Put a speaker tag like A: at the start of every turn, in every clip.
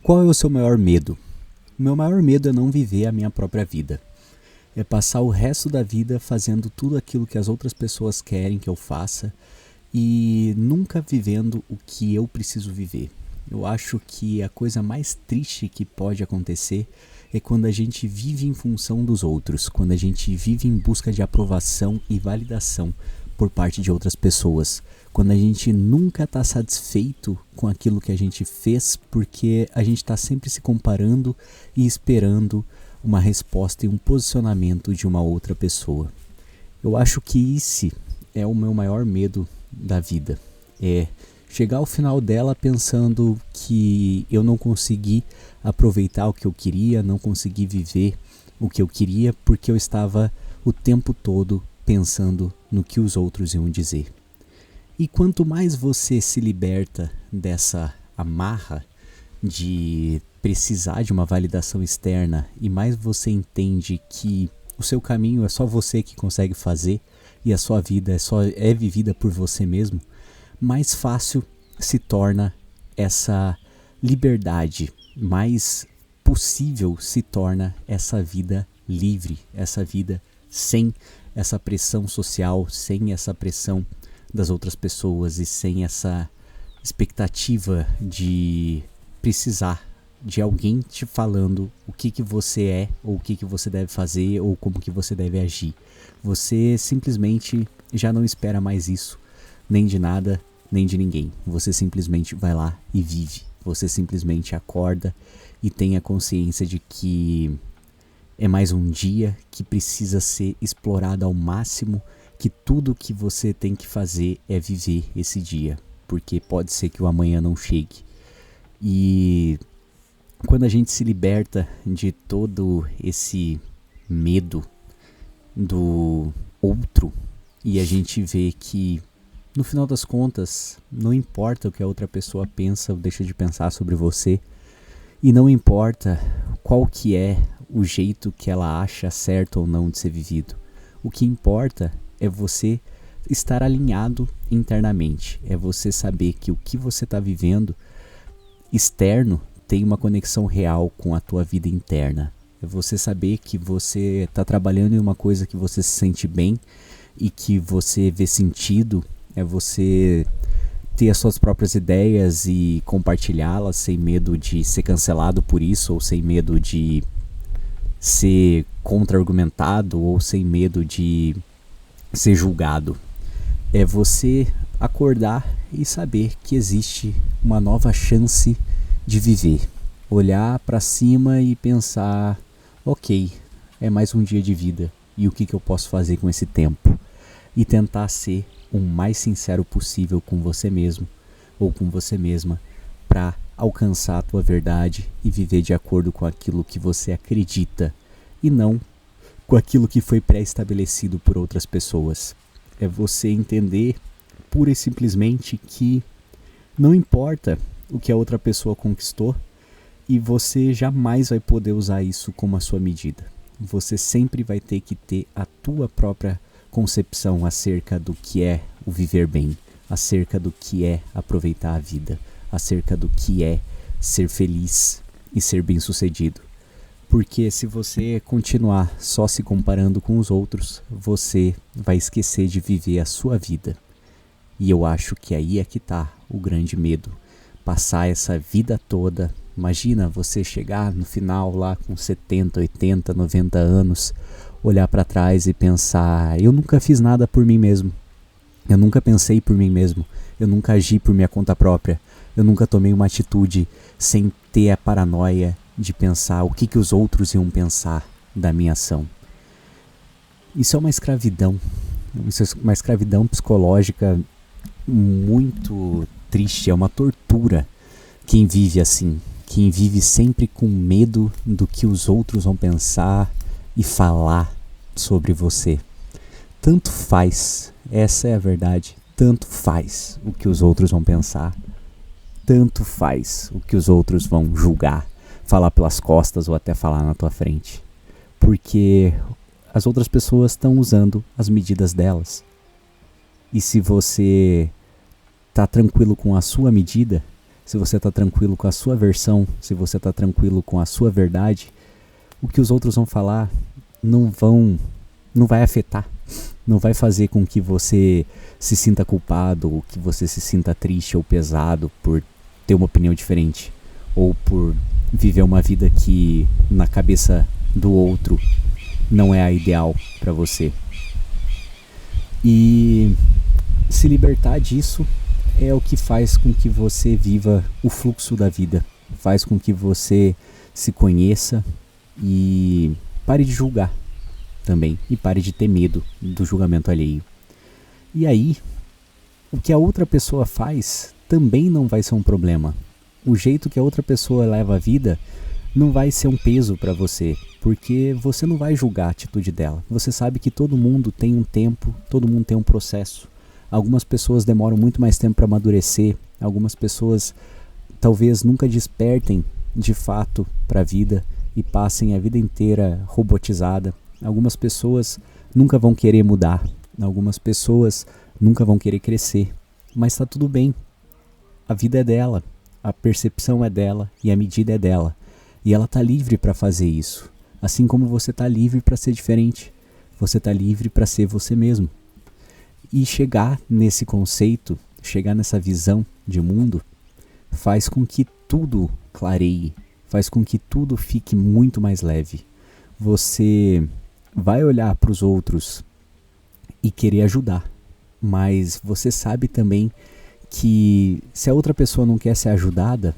A: Qual é o seu maior medo? O meu maior medo é não viver a minha própria vida. É passar o resto da vida fazendo tudo aquilo que as outras pessoas querem que eu faça e nunca vivendo o que eu preciso viver. Eu acho que a coisa mais triste que pode acontecer é quando a gente vive em função dos outros, quando a gente vive em busca de aprovação e validação por parte de outras pessoas, quando a gente nunca está satisfeito com aquilo que a gente fez, porque a gente está sempre se comparando e esperando uma resposta e um posicionamento de uma outra pessoa. Eu acho que esse é o meu maior medo da vida, é chegar ao final dela pensando que eu não consegui aproveitar o que eu queria, não consegui viver o que eu queria, porque eu estava o tempo todo pensando no que os outros iam dizer. E quanto mais você se liberta dessa amarra de precisar de uma validação externa e mais você entende que o seu caminho é só você que consegue fazer e a sua vida é vivida por você mesmo, mais fácil se torna essa liberdade, mais possível se torna essa vida livre, essa vida sem essa pressão social, sem essa pressão das outras pessoas e sem essa expectativa de precisar de alguém te falando o que você é, ou o que você deve fazer, ou como que você deve agir. Você simplesmente já não espera mais isso, nem de nada, nem de ninguém. Você simplesmente vai lá e vive. Você simplesmente acorda e tem a consciência de que é mais um dia que precisa ser explorado ao máximo, que tudo que você tem que fazer é viver esse dia, porque pode ser que o amanhã não chegue. E quando a gente se liberta de todo esse medo do outro e a gente vê que no final das contas não importa o que a outra pessoa pensa ou deixa de pensar sobre você, e não importa qual que é o jeito que ela acha certo ou não de ser vivido. O que importa é você estar alinhado internamente, é você saber que o que você está vivendo externo tem uma conexão real com a tua vida interna. É você saber que você está trabalhando em uma coisa que você se sente bem e que você vê sentido, é você ter as suas próprias ideias e compartilhá-las sem medo de ser cancelado por isso, ou sem medo de ser contra-argumentado, ou sem medo de ser julgado. É você acordar e saber que existe uma nova chance de viver. Olhar para cima e pensar, ok, é mais um dia de vida, e o que eu posso fazer com esse tempo? E tentar ser o mais sincero possível com você mesmo ou com você mesma para alcançar a tua verdade e viver de acordo com aquilo que você acredita e não com aquilo que foi pré-estabelecido por outras pessoas. É você entender pura e simplesmente que não importa o que a outra pessoa conquistou e você jamais vai poder usar isso como a sua medida. Você sempre vai ter que ter a tua própria concepção acerca do que é o viver bem, acerca do que é aproveitar a vida, acerca do que é ser feliz e ser bem-sucedido. Porque se você continuar só se comparando com os outros, você vai esquecer de viver a sua vida. E eu acho que aí é que está o grande medo. Passar essa vida toda, imagina você chegar no final lá com 70, 80, 90 anos, olhar para trás e pensar, eu nunca fiz nada por mim mesmo, eu nunca pensei por mim mesmo, eu nunca agi por minha conta própria, eu nunca tomei uma atitude sem ter a paranoia de pensar o que os outros iam pensar da minha ação. Isso é uma escravidão psicológica muito triste, é uma tortura quem vive assim, quem vive sempre com medo do que os outros vão pensar e falar sobre você. Tanto faz, essa é a verdade, tanto faz o que os outros vão pensar, tanto faz o que os outros vão julgar, falar pelas costas ou até falar na tua frente, porque as outras pessoas estão usando as medidas delas. E se você tá tranquilo com a sua medida, se você está tranquilo com a sua versão, se você está tranquilo com a sua verdade, o que os outros vão falar não vai afetar, não vai fazer com que você se sinta culpado, ou que você se sinta triste ou pesado por ter uma opinião diferente, ou por viver uma vida que na cabeça do outro não é a ideal para você. E se libertar disso é o que faz com que você viva o fluxo da vida, faz com que você se conheça e pare de julgar também, e pare de ter medo do julgamento alheio. E aí, o que a outra pessoa faz também não vai ser um problema. O jeito que a outra pessoa leva a vida não vai ser um peso para você, porque você não vai julgar a atitude dela. Você sabe que todo mundo tem um tempo, todo mundo tem um processo. Algumas pessoas demoram muito mais tempo para amadurecer, algumas pessoas talvez nunca despertem de fato para a vida e passem a vida inteira robotizada. Algumas pessoas nunca vão querer mudar, algumas pessoas nunca vão querer crescer, mas está tudo bem. A vida é dela, a percepção é dela e a medida é dela. E ela está livre para fazer isso, assim como você está livre para ser diferente, você está livre para ser você mesmo. E chegar nesse conceito, chegar nessa visão de mundo, faz com que tudo clareie, faz com que tudo fique muito mais leve. Você vai olhar para os outros e querer ajudar, mas você sabe também que se a outra pessoa não quer ser ajudada,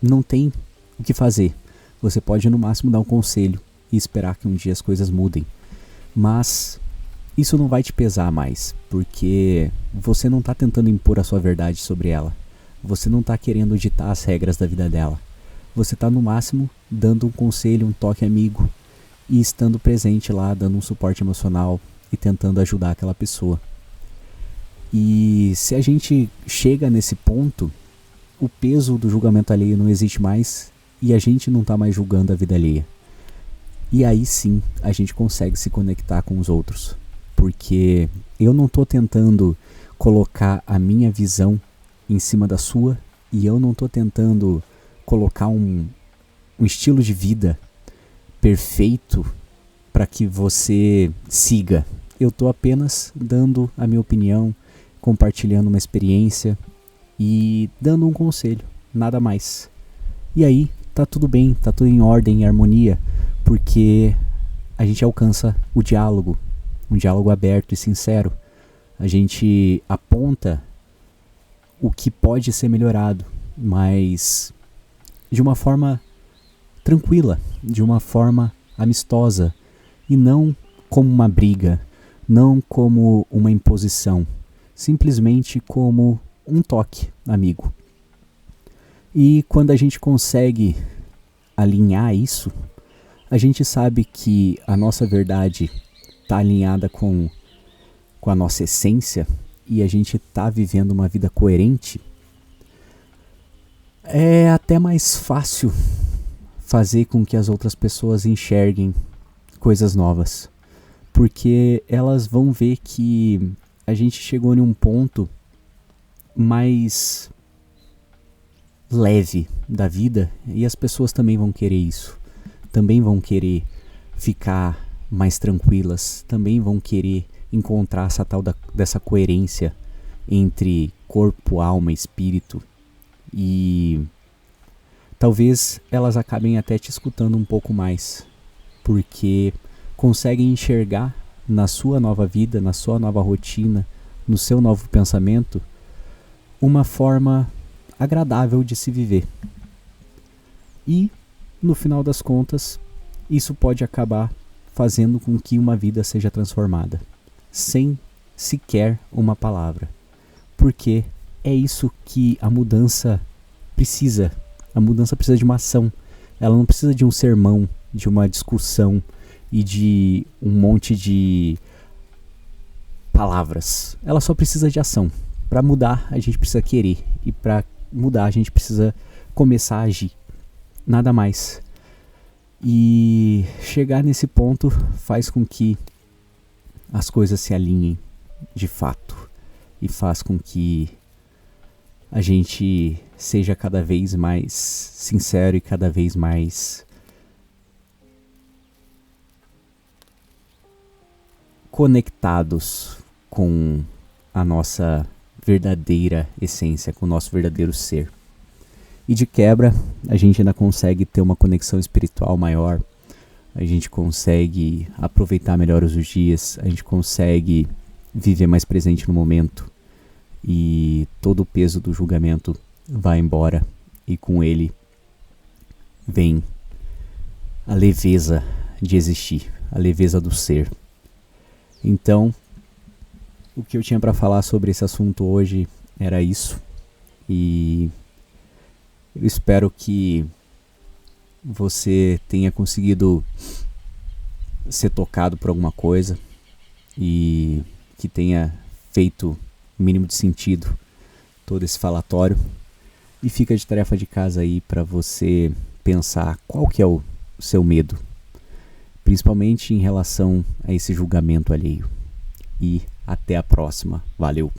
A: não tem o que fazer. Você pode no máximo dar um conselho e esperar que um dia as coisas mudem, mas isso não vai te pesar mais, porque você não está tentando impor a sua verdade sobre ela, você não está querendo ditar as regras da vida dela, você está no máximo dando um conselho, um toque amigo e estando presente lá, dando um suporte emocional e tentando ajudar aquela pessoa. E se a gente chega nesse ponto, o peso do julgamento alheio não existe mais e a gente não está mais julgando a vida alheia. E aí sim a gente consegue se conectar com os outros, porque eu não estou tentando colocar a minha visão em cima da sua e eu não estou tentando colocar um estilo de vida perfeito para que você siga. Eu estou apenas dando a minha opinião, compartilhando uma experiência e dando um conselho, nada mais. E aí tá tudo bem, tá tudo em ordem, em harmonia, porque a gente alcança o diálogo, um diálogo aberto e sincero. A gente aponta o que pode ser melhorado, mas de uma forma tranquila, de uma forma amistosa e não como uma briga, não como uma imposição, simplesmente como um toque amigo. E quando a gente consegue alinhar isso, a gente sabe que a nossa verdade está alinhada com a nossa essência e a gente está vivendo uma vida coerente, é até mais fácil fazer com que as outras pessoas enxerguem coisas novas, porque elas vão ver que a gente chegou em um ponto mais leve da vida e as pessoas também vão querer isso, também vão querer ficar mais tranquilas, também vão querer encontrar essa tal dessa coerência entre corpo, alma e espírito, e talvez elas acabem até te escutando um pouco mais, porque conseguem enxergar na sua nova vida, na sua nova rotina, no seu novo pensamento, uma forma agradável de se viver. E, no final das contas, isso pode acabar fazendo com que uma vida seja transformada, sem sequer uma palavra. Porque é isso que a mudança precisa. A mudança precisa de uma ação. Ela não precisa de um sermão, de uma discussão e de um monte de palavras. Ela só precisa de ação. Para mudar, a gente precisa querer. E para mudar, a gente precisa começar a agir. Nada mais. E chegar nesse ponto faz com que as coisas se alinhem de fato. E faz com que a gente seja cada vez mais sincero e cada vez mais conectados com a nossa verdadeira essência, com o nosso verdadeiro ser. E de quebra, a gente ainda consegue ter uma conexão espiritual maior, a gente consegue aproveitar melhor os dias, a gente consegue viver mais presente no momento e todo o peso do julgamento vai embora e com ele vem a leveza de existir, a leveza do ser. Então, o que eu tinha para falar sobre esse assunto hoje era isso, e eu espero que você tenha conseguido ser tocado por alguma coisa e que tenha feito o mínimo de sentido todo esse falatório. E fica de tarefa de casa aí para você pensar qual que é o seu medo, principalmente em relação a esse julgamento alheio. E até a próxima. Valeu!